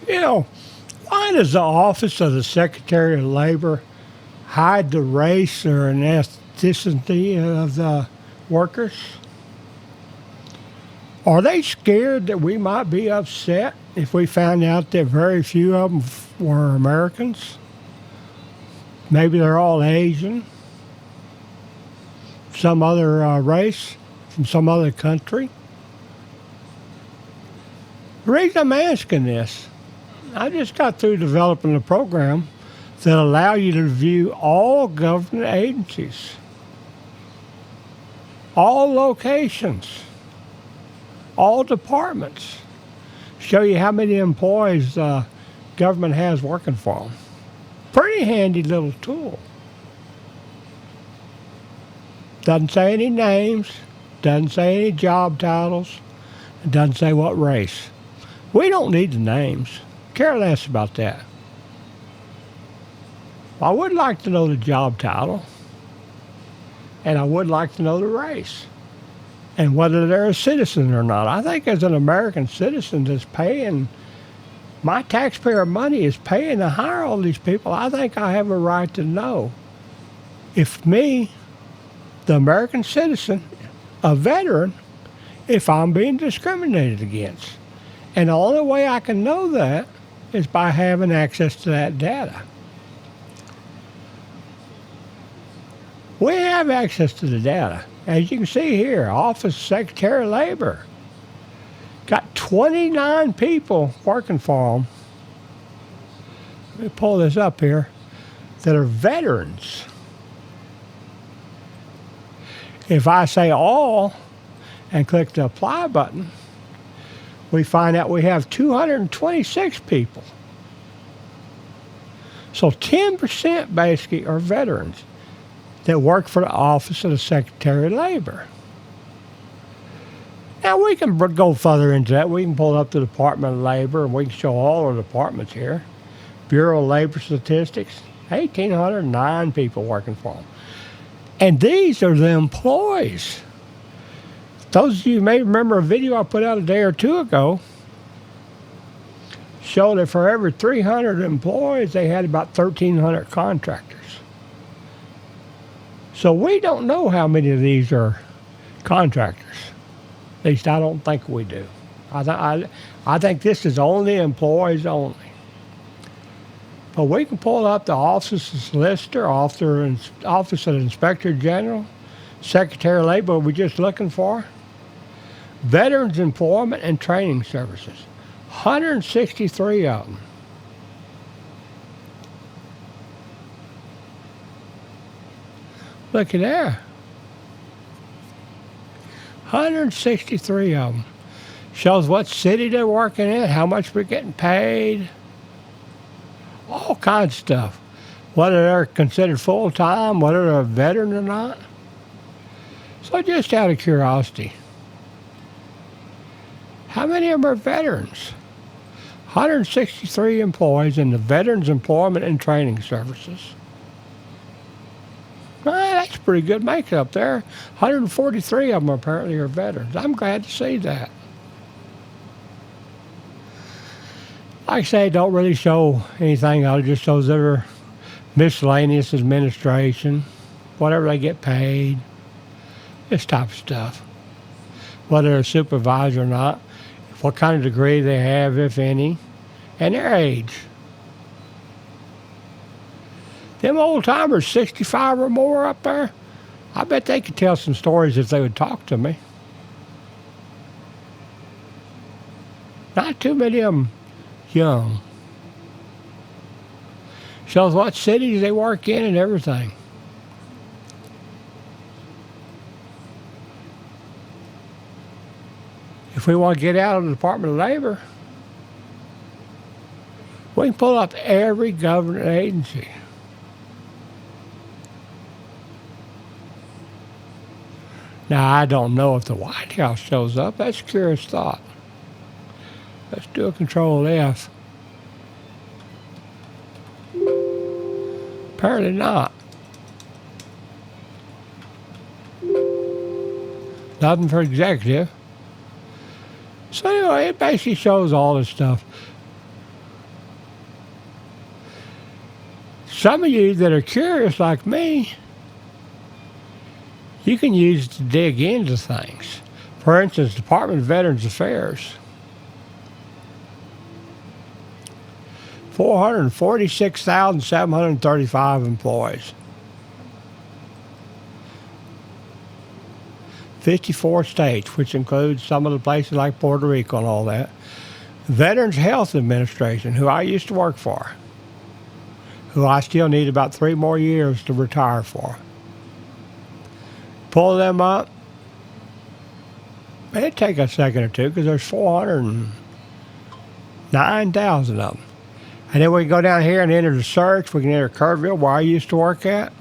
You know, why does the Office of the Secretary of Labor hide the race or ethnicity of the workers? Are they scared that we might be upset if we found out that very few of them were Americans? Maybe they're all Asian, some other race, from some other country. The reason I'm asking this, I just got through developing a program that allow you to view all government agencies, all locations, all departments, show you how many employees the government has working for them. Pretty handy little tool. Doesn't say any names, doesn't say any job titles, it doesn't say what race. We don't need the names. Care less about that. I would like to know the job title, and I would like to know the race, and whether they're a citizen or not. I think as an American citizen that's paying, my taxpayer money is paying to hire all these people, I think I have a right to know if me, the American citizen, a veteran, if I'm being discriminated against. And the only way I can know that is by having access to that data. We have access to the data. As you can see here, Office Secretary of Labor got 29 people working for them. Let me pull this up here, that are veterans. If I say all and click the apply button, we find out we have 226 people. So 10% basically are veterans that work for the Office of the Secretary of Labor. Now we can go further into that. We can pull up the Department of Labor and we can show all the departments here. Bureau of Labor Statistics, 1,809 people working for them. And these are the employees. Those of you may remember a video I put out a day or two ago showed that for every 300 employees, they had about 1,300 contractors. So we don't know how many of these are contractors. At least I don't think we do. I think this is only employees only. But we can pull up the Office of Solicitor, Office of the Inspector General, Secretary of Labor we're just looking for. Veterans Employment and Training Services, 163 of them. Look at there. 163 of them. Shows what city they're working in, how much we're getting paid, all kinds of stuff. Whether they're considered full-time, whether they're a veteran or not. So just out of curiosity, how many of them are veterans? 163 employees in the Veterans Employment and Training Services. Well, that's a pretty good makeup there. 143 of them apparently are veterans. I'm glad to see that. Like I say, it don't really show anything. It just shows their miscellaneous administration, whatever they get paid, this type of stuff. Whether they're a supervisor or not, what kind of degree they have, if any, and their age. Them old timers, 65 or more up there, I bet they could tell some stories if they would talk to me. Not too many of them young. Shows what cities they work in and everything. If we want to get out of the Department of Labor, we can pull up every government agency. Now, I don't know if the White House shows up. That's a curious thought. Let's do a Control F. Apparently not. Nothing for executive. So anyway, it basically shows all this stuff. Some of you that are curious like me, you can use it to dig into things. For instance, Department of Veterans Affairs. 446,735 employees. 54 states, which includes some of the places like Puerto Rico and all that. Veterans Health Administration, who I used to work for, who I still need about 3 more years to retire for. Pull them up. It'd take a second or two because there's 409,000 of them. And then we can go down here and enter the search. We can enter Kerrville, where I used to work at.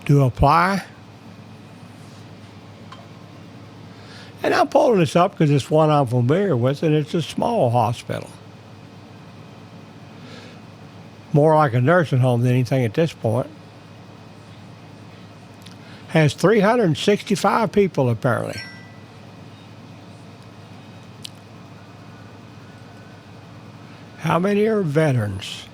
Do apply. And I'm pulling this up because it's one I'm familiar with, and it's a small hospital. More like a nursing home than anything at this point. Has 365 people apparently. How many are veterans?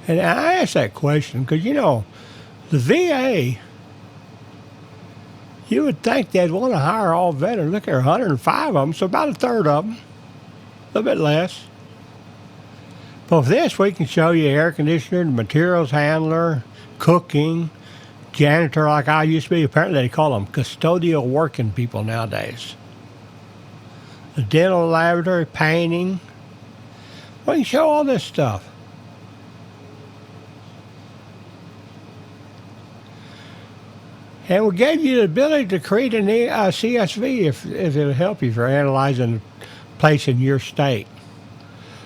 And I ask that question because, the VA, you would think they'd want to hire all veterans. Look, there are 105 of them, so about a third of them, a little bit less. But with this, we can show you air conditioner, materials handler, cooking, janitor like I used to be. Apparently they call them custodial working people nowadays. The dental laboratory, painting. We can show all this stuff. And we gave you the ability to create a CSV if it'll help you for analyzing a place in your state.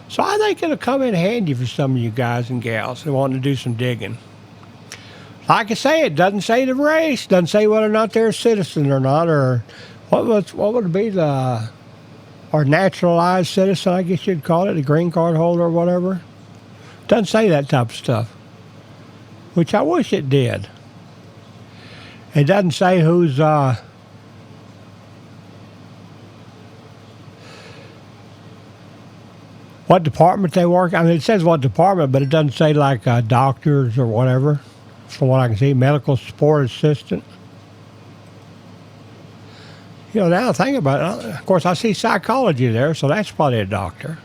So I think it'll come in handy for some of you guys and gals who want to do some digging. Like I say, it doesn't say the race, doesn't say whether or not they're a citizen or not, or what would it be, or naturalized citizen, I guess you'd call it, a green card holder or whatever. Doesn't say that type of stuff, which I wish it did. It doesn't say who's what department they work. I mean, it says what department, but it doesn't say like doctors or whatever. From what I can see, medical support assistant. Now I think about it. Of course, I see psychology there, so that's probably a doctor.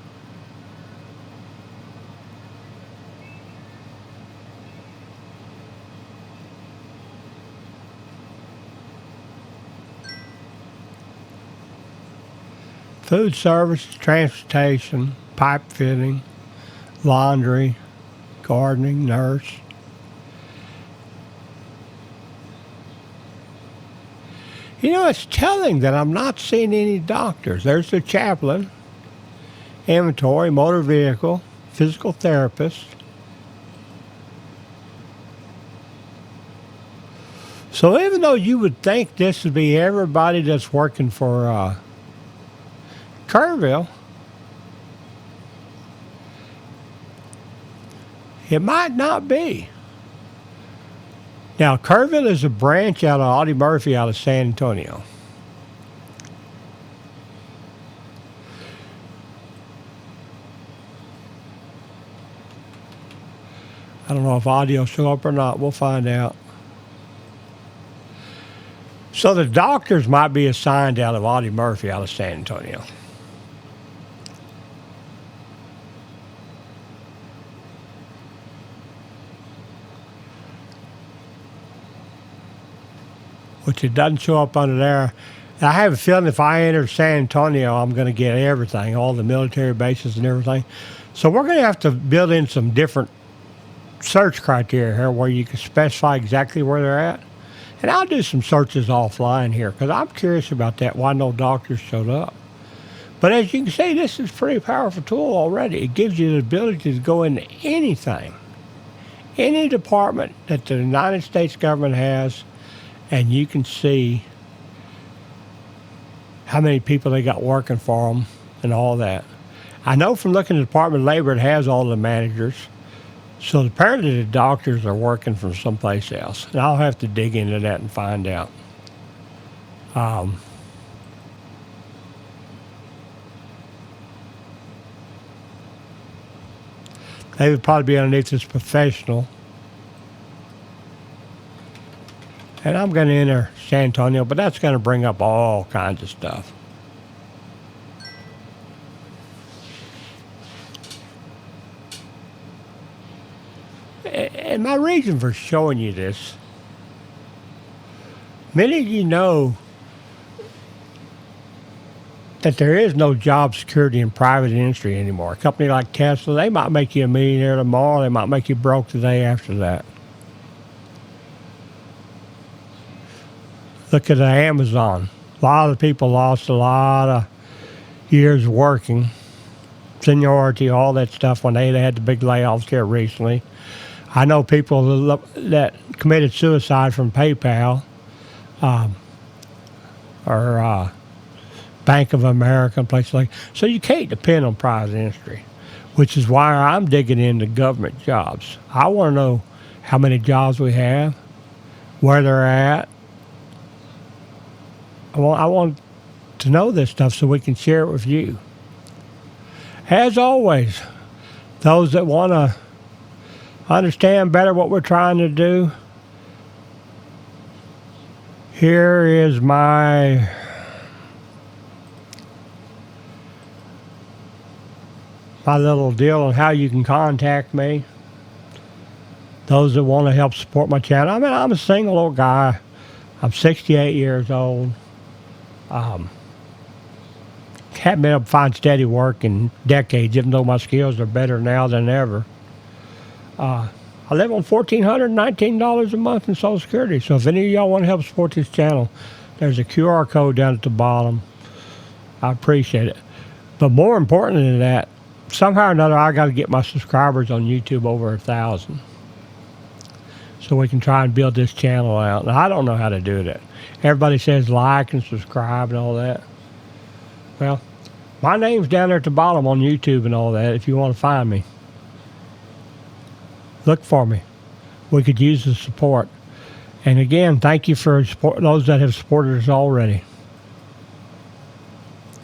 Food service, transportation, pipe fitting, laundry, gardening, nurse. It's telling that I'm not seeing any doctors. There's the chaplain, inventory, motor vehicle, physical therapist. So even though you would think this would be everybody that's working for Kerrville, it might not be. Now, Kerrville is a branch out of Audie Murphy out of San Antonio. I don't know if Audie will show up or not. We'll find out. So the doctors might be assigned out of Audie Murphy out of San Antonio. Which it doesn't show up under there. I have a feeling if I enter San Antonio, I'm going to get everything, all the military bases and everything. So we're going to have to build in some different search criteria here where you can specify exactly where they're at. And I'll do some searches offline here because I'm curious about that, why no doctors showed up. But as you can see, this is a pretty powerful tool already. It gives you the ability to go into anything, any department that the United States government has, and you can see how many people they got working for them and all that. I know from looking at the Department of Labor, it has all the managers. So apparently the doctors are working from someplace else. And I'll have to dig into that and find out. Um, they would probably be underneath this professional. And I'm going to enter San Antonio, but that's going to bring up all kinds of stuff. And my reason for showing you this, many of you know that there is no job security in private industry anymore. A company like Tesla, they might make you a millionaire tomorrow, they might make you broke the day after that. Look at Amazon. A lot of people lost a lot of years working, seniority, all that stuff when they had the big layoffs here recently. I know people that committed suicide from PayPal or Bank of America and places like that. So you can't depend on private industry, which is why I'm digging into government jobs. I want to know how many jobs we have, where they're at. I want to know this stuff so we can share it with you. As always, those that want to understand better what we're trying to do, here is my little deal on how you can contact me. Those that want to help support my channel. I mean, I'm a single old guy. I'm 68 years old. Haven't been able to find steady work in decades, even though my skills are better now than ever. I live on $1,419 a month in Social Security. So if any of y'all want to help support this channel, there's a QR code down at the bottom. I appreciate it. But more important than that, somehow or another, I got to get my subscribers on YouTube over 1,000. So we can try and build this channel out. And I don't know how to do that. Everybody says like and subscribe and all that. Well, my name's down there at the bottom on YouTube and all that if you want to find me. Look for me. We could use the support. And again, thank you for those that have supported us already.